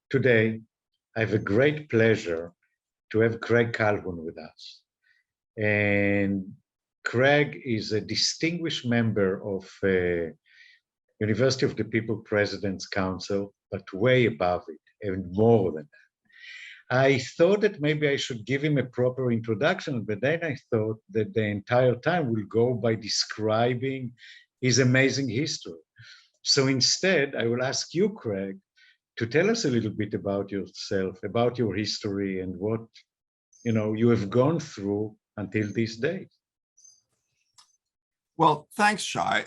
Today, I have a great pleasure to have Craig Calhoun with us. And Craig is a distinguished member of University of the People President's Council, but way above it and more than that. I thought that maybe I should give him a proper introduction, but then I thought that the entire time will go by describing his amazing history. So instead, I will ask you, Craig, to tell us a little bit about yourself, about your history, and what you have gone through until this day. Well, thanks, Shai.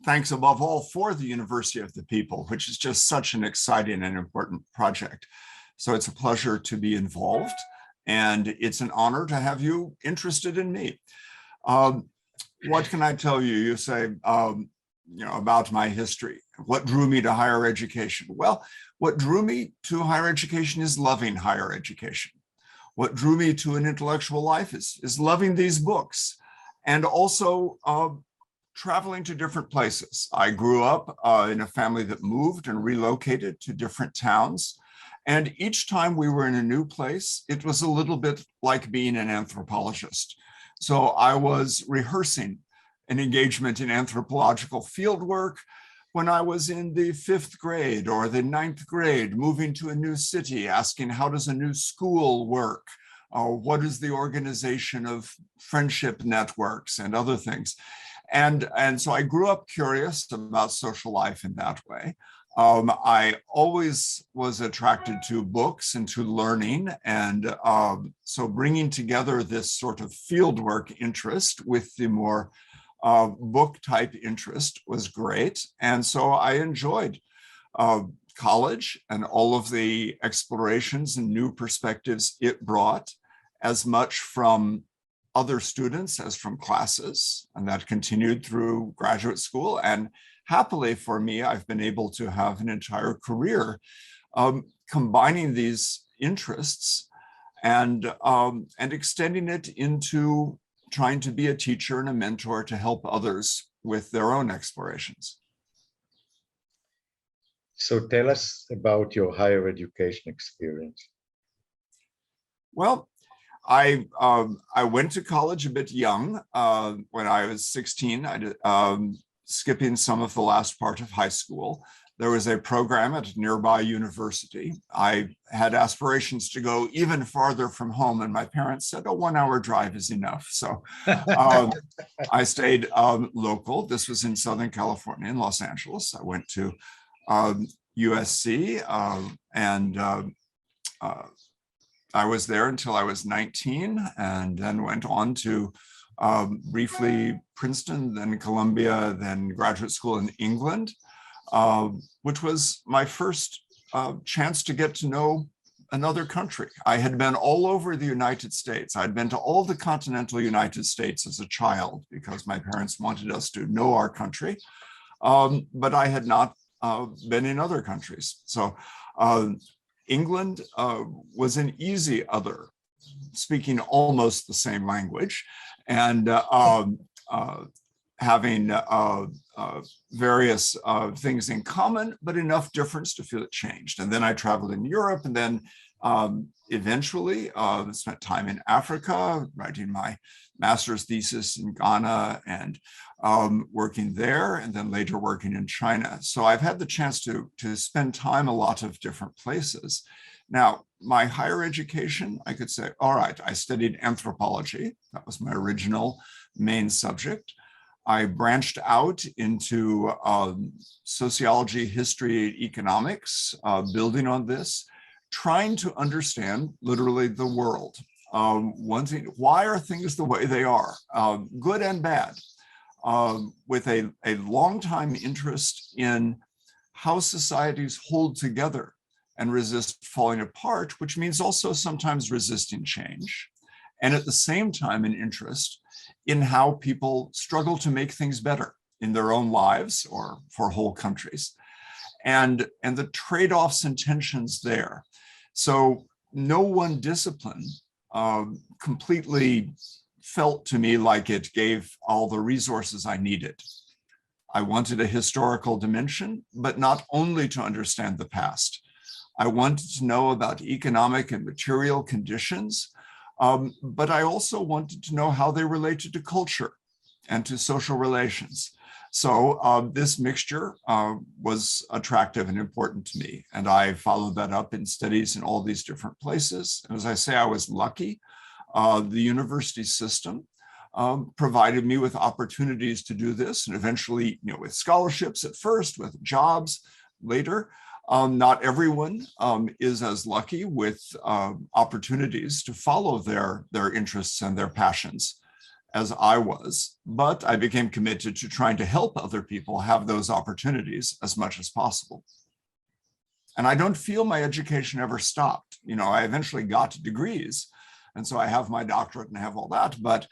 Thanks above all for the University of the People, which is just such an exciting and important project. So it's a pleasure to be involved, and it's an honor to have you interested in me. What can I tell you? You say, about my history. What drew me to higher education? Well, what drew me to higher education is loving higher education. What drew me to an intellectual life is loving these books, and also traveling to different places. I grew up in a family that moved and relocated to different towns. And each time we were in a new place, it was a little bit like being an anthropologist. So I was rehearsing an engagement in anthropological fieldwork when I was in the 5th grade or the 9th grade, moving to a new city, asking how does a new school work? What is the organization of friendship networks and other things? And so I grew up curious about social life in that way. I always was attracted to books and to learning. And so bringing together this sort of fieldwork interest with the more book type interest was great. And so I enjoyed college and all of the explorations and new perspectives it brought, as much from other students as from classes. And that continued through graduate school. And happily for me, I've been able to have an entire career combining these interests and extending it into trying to be a teacher and a mentor to help others with their own explorations. So tell us about your higher education experience. Well, I went to college a bit young. When I was 16, skipping some of the last part of high school. There was a program at a nearby university. I had aspirations to go even farther from home, and my parents said, "Oh, 1 hour drive is enough." So I stayed local. This was in Southern California, in Los Angeles. I went to USC, and I was there until I was 19, and then went on to briefly Princeton, then Columbia, then graduate school in England, which was my first chance to get to know another country. I had been all over the United States. I'd been to all the continental United States as a child because my parents wanted us to know our country, but I had not been in other countries. So England was an easy other, speaking almost the same language, and having various things in common, but enough difference to feel it changed. And then I traveled in Europe, and then eventually spent time in Africa, writing my master's thesis in Ghana and working there, and then later working in China. So I've had the chance to spend time a lot of different places. Now, my higher education, I could say, all right, I studied anthropology. That was my original main subject. I branched out into sociology, history, economics, building on this, trying to understand literally the world. One thing, why are things the way they are, good and bad, with a long-time interest in how societies hold together and resist falling apart, which means also sometimes resisting change. And at the same time, an interest in how people struggle to make things better in their own lives or for whole countries, and the trade-offs and tensions there. So no one discipline completely felt to me like it gave all the resources I needed. I wanted a historical dimension, but not only to understand the past. I wanted to know about economic and material conditions, but I also wanted to know how they related to culture and to social relations. So this mixture was attractive and important to me. And I followed that up in studies in all these different places. And as I say, I was lucky. The university system provided me with opportunities to do this, and eventually, with scholarships at first, with jobs later. Not everyone is as lucky with opportunities to follow their interests and their passions as I was, but I became committed to trying to help other people have those opportunities as much as possible. And I don't feel my education ever stopped. I eventually got degrees, and so I have my doctorate and I have all that, but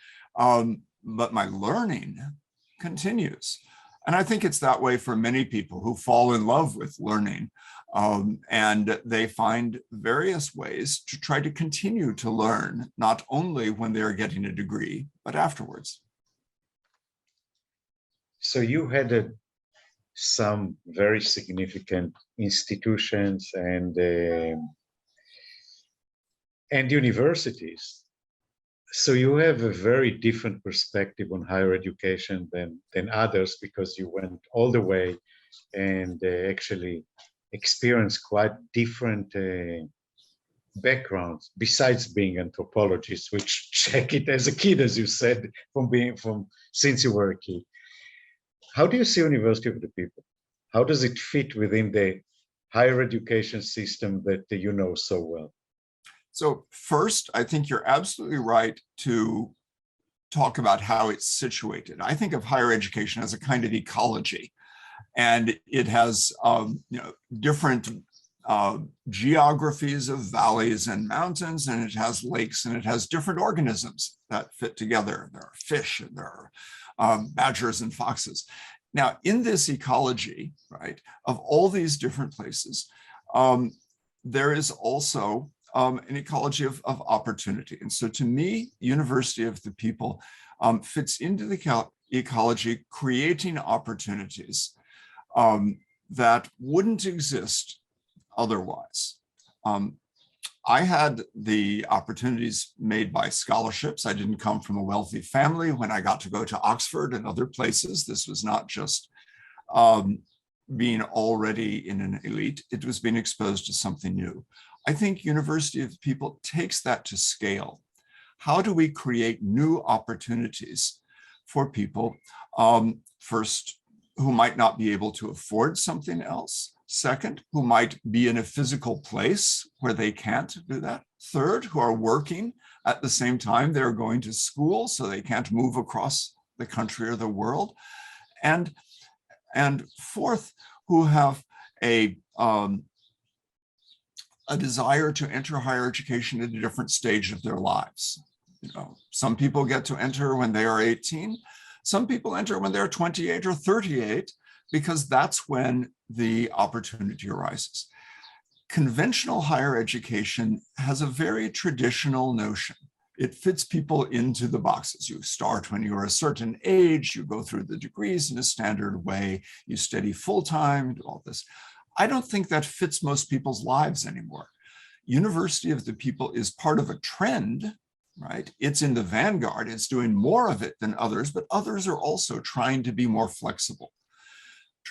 my learning continues. And I think it's that way for many people who fall in love with learning, and they find various ways to try to continue to learn, not only when they're getting a degree, but afterwards. So you had some very significant institutions and universities. So you have a very different perspective on higher education than others, because you went all the way and actually experienced quite different backgrounds besides being anthropologists, which check it as a kid, as you said, since you were a kid. How do you see University of the People? How does it fit within the higher education system that you know so well? So first, I think you're absolutely right to talk about how it's situated. I think of higher education as a kind of ecology, and it has different geographies of valleys and mountains, and it has lakes, and it has different organisms that fit together. There are fish, and there are badgers and foxes. Now, in this ecology, right, of all these different places, there is also an ecology of opportunity. And so to me, University of the People fits into the ecology, creating opportunities that wouldn't exist otherwise. I had the opportunities made by scholarships. I didn't come from a wealthy family. When I got to go to Oxford and other places, this was not just being already in an elite, it was being exposed to something new. I think University of the People takes that to scale. How do we create new opportunities for people, first, who might not be able to afford something else? Second, who might be in a physical place where they can't do that? Third, who are working at the same time they're going to school, so they can't move across the country or the world? And fourth, who have a desire to enter higher education at a different stage of their lives. Some people get to enter when they are 18. Some people enter when they're 28 or 38, because that's when the opportunity arises. Conventional higher education has a very traditional notion. It fits people into the boxes. You start when you're a certain age, you go through the degrees in a standard way, you study full-time, do all this. I don't think that fits most people's lives anymore. University of the People is part of a trend, right? It's in the vanguard. It's doing more of it than others, but others are also trying to be more flexible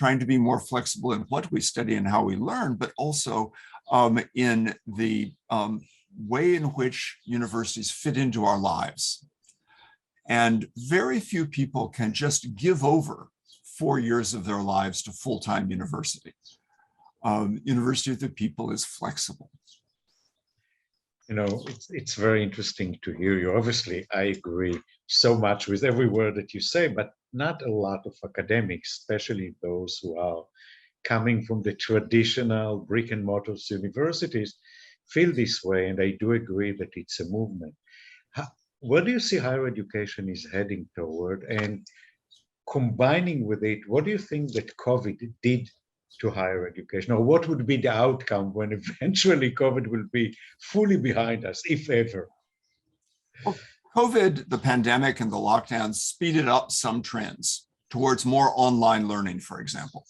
in what we study and how we learn, but also in the way in which universities fit into our lives. And very few people can just give over 4 years of their lives to full-time university. University of the People is flexible. It's very interesting to hear you. Obviously, I agree so much with every word that you say, but not a lot of academics, especially those who are coming from the traditional brick and mortar universities, feel this way. And I do agree that it's a movement. Where do you see higher education is heading toward? And combining with it, what do you think that COVID did to higher education? Or what would be the outcome when eventually COVID will be fully behind us, if ever? Well, COVID, the pandemic, and the lockdowns speeded up some trends towards more online learning, for example.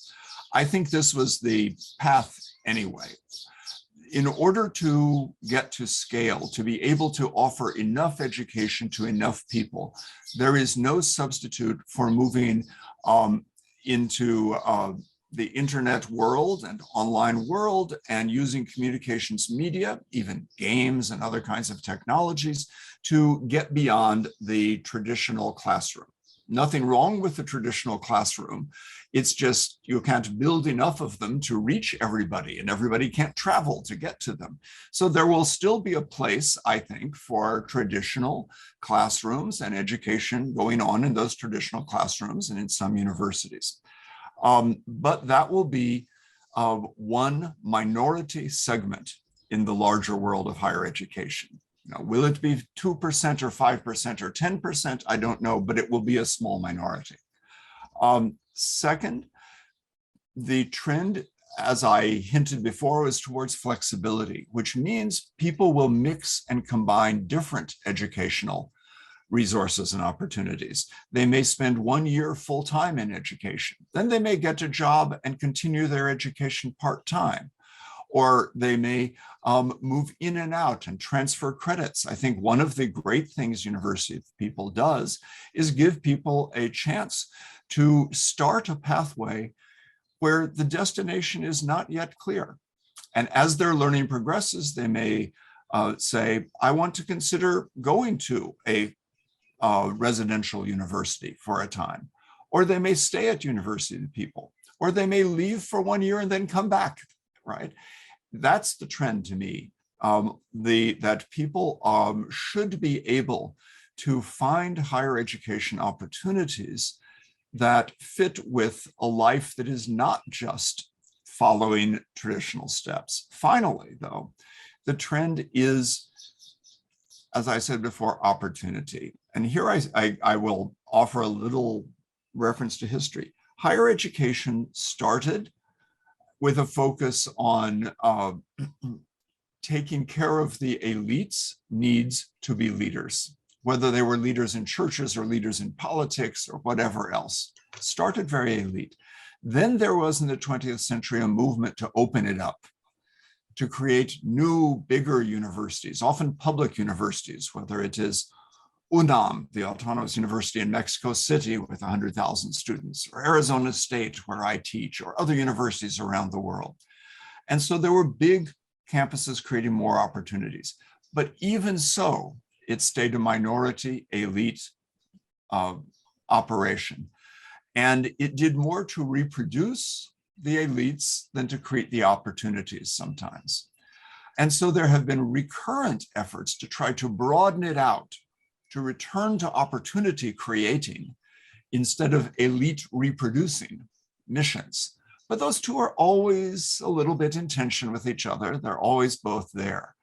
I think this was the path anyway. in order to get to scale, to be able to offer enough education to enough people, there is no substitute for moving into the internet world and online world and using communications media, even games and other kinds of technologies, to get beyond the traditional classroom. Nothing wrong with the traditional classroom. It's just you can't build enough of them to reach everybody, and everybody can't travel to get to them. So there will still be a place, I think, for traditional classrooms and education going on in those traditional classrooms and in some universities. But that will be one minority segment in the larger world of higher education. Now, will it be 2% or 5% or 10%? I don't know, but it will be a small minority. Second, the trend, as I hinted before, is towards flexibility, which means people will mix and combine different educational resources and opportunities. They may spend 1 year full-time in education. Then they may get a job and continue their education part-time. Or they may move in and out and transfer credits. I think one of the great things University of People does is give people a chance to start a pathway where the destination is not yet clear. And as their learning progresses, they may say, I want to consider going to a residential university for a time. Or they may stay at University of People. Or they may leave for 1 year and then come back, right? That's the trend to me, that people should be able to find higher education opportunities that fit with a life that is not just following traditional steps. Finally, though, the trend is, as I said before, opportunity. And here I will offer a little reference to history. Higher education started with a focus on taking care of the elites' needs to be leaders, whether they were leaders in churches or leaders in politics or whatever else. Started very elite. Then there was in the 20th century a movement to open it up, to create new, bigger universities, often public universities, whether it is UNAM, the Autonomous University in Mexico City with 100,000 students, or Arizona State, where I teach, or other universities around the world. And so there were big campuses creating more opportunities. But even so, it stayed a minority, elite operation. And it did more to reproduce the elites than to create the opportunities sometimes. And so there have been recurrent efforts to try to broaden it out, to return to opportunity creating instead of elite reproducing missions. But those two are always a little bit in tension with each other. They're always both there.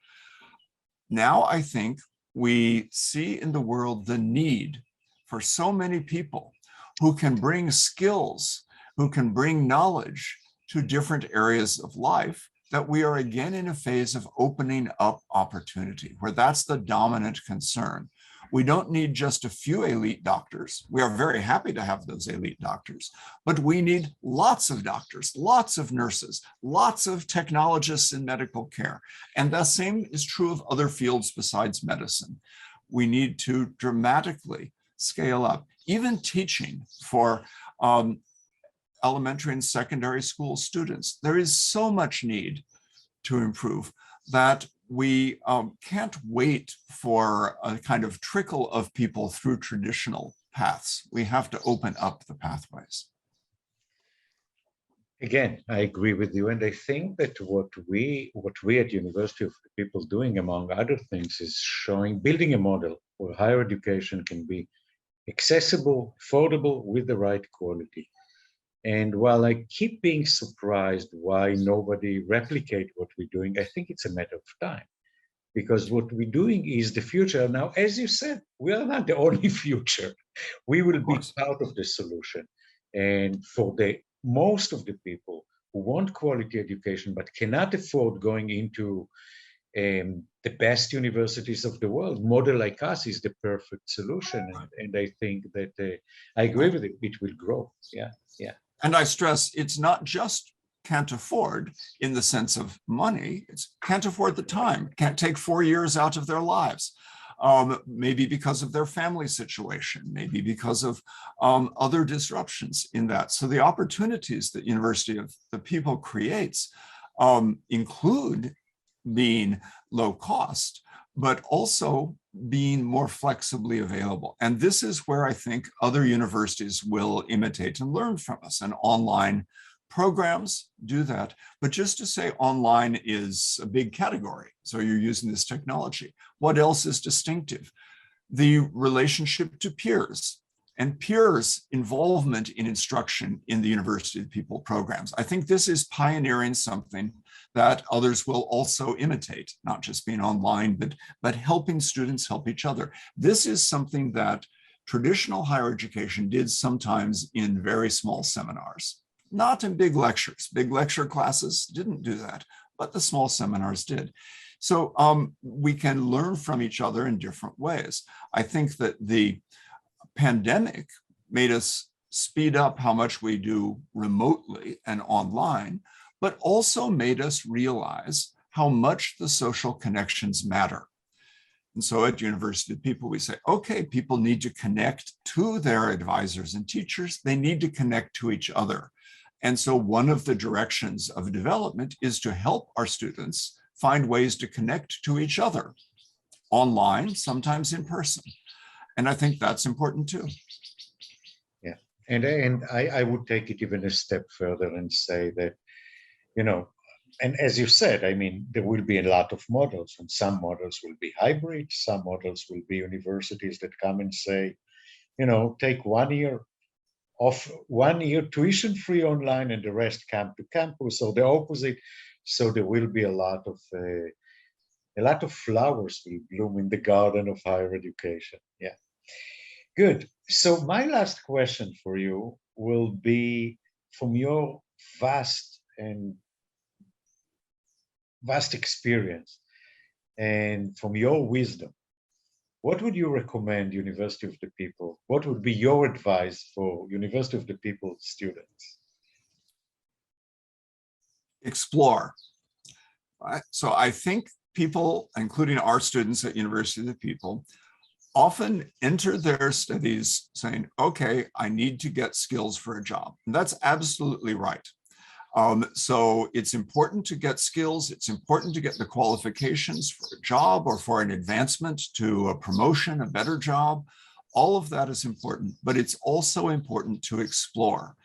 Now I think we see in the world the need for so many people who can bring skills, who can bring knowledge to different areas of life, that we are again in a phase of opening up opportunity, where that's the dominant concern. We don't need just a few elite doctors. We are very happy to have those elite doctors, but we need lots of doctors, lots of nurses, lots of technologists in medical care. And the same is true of other fields besides medicine. We need to dramatically scale up, even teaching for elementary and secondary school students. There is so much need to improve that we can't wait for a kind of trickle of people through traditional paths. We have to open up the pathways. Again, I agree with you. And I think that what we at University of People doing, among other things, is building a model where higher education can be accessible, affordable, with the right quality. And while I keep being surprised why nobody replicate what we're doing, I think it's a matter of time, because what we're doing is the future. Now, as you said, we are not the only future. We will be part of the solution. And for the most of the people who want quality education but cannot afford going into the best universities of the world, model like us is the perfect solution. And I think that I agree with it. It will grow. Yeah, yeah. And I stress, it's not just can't afford in the sense of money. It's can't afford the time, can't take 4 years out of their lives. Maybe because of their family situation, maybe because of other disruptions in that. So the opportunities that University of the People creates include being low cost, but also being more flexibly available. And this is where I think other universities will imitate and learn from us. And online programs do that. But just to say online is a big category. So you're using this technology. What else is distinctive? The relationship to peers and peers' involvement in instruction in the University of the People programs. I think this is pioneering something that others will also imitate, not just being online, but helping students help each other. This is something that traditional higher education did sometimes in very small seminars, not in big lectures. Big lecture classes didn't do that, but the small seminars did. So we can learn from each other in different ways. I think that the pandemic made us speed up how much we do remotely and online, but also made us realize how much the social connections matter. And so at University of People, we say, okay, people need to connect to their advisors and teachers. They need to connect to each other. And so one of the directions of development is to help our students find ways to connect to each other online, sometimes in person. And I think that's important too. Yeah, and I would take it even a step further and say that, and as you said, I mean, there will be a lot of models, and some models will be hybrid, some models will be universities that come and say, take 1 year off, 1 year tuition free online and the rest camp to campus, or the opposite. So there will be a lot of flowers will bloom in the garden of higher education. Yeah. Good. So my last question for you will be, from your vast experience and from your wisdom, what would you recommend University of the People? What would be your advice for University of the People students? Explore. Right? So I think people, including our students at University of the People, often enter their studies saying, okay, I need to get skills for a job. And that's absolutely right. So it's important to get skills. It's important to get the qualifications for a job or for an advancement to a promotion, a better job. All of that is important, but it's also important to explore,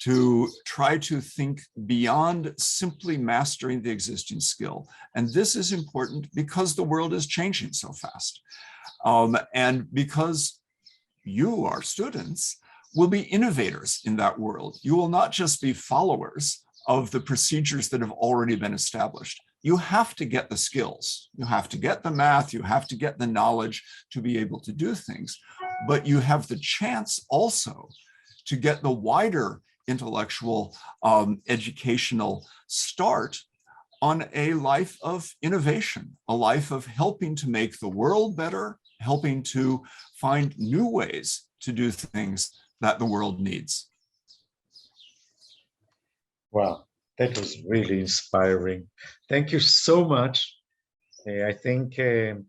to try to think beyond simply mastering the existing skill. And this is important because the world is changing so fast. And because you, our students, will be innovators in that world. You will not just be followers of the procedures that have already been established. You have to get the skills. You have to get the math. You have to get the knowledge to be able to do things. But you have the chance also to get the wider intellectual, educational start on a life of innovation, a life of helping to make the world better, helping to find new ways to do things that the world needs. Wow, that was really inspiring. Thank you so much. I think I'm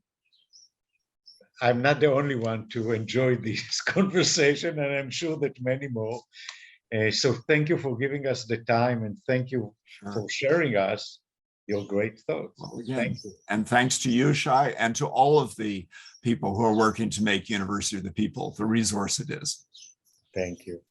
not the only one to enjoy this conversation, and I'm sure that many more. So thank you for giving us the time, and thank you for sharing us your great thoughts. Well, again, thank you. And thanks to you, Shai, and to all of the people who are working to make University of the People the resource it is. Thank you.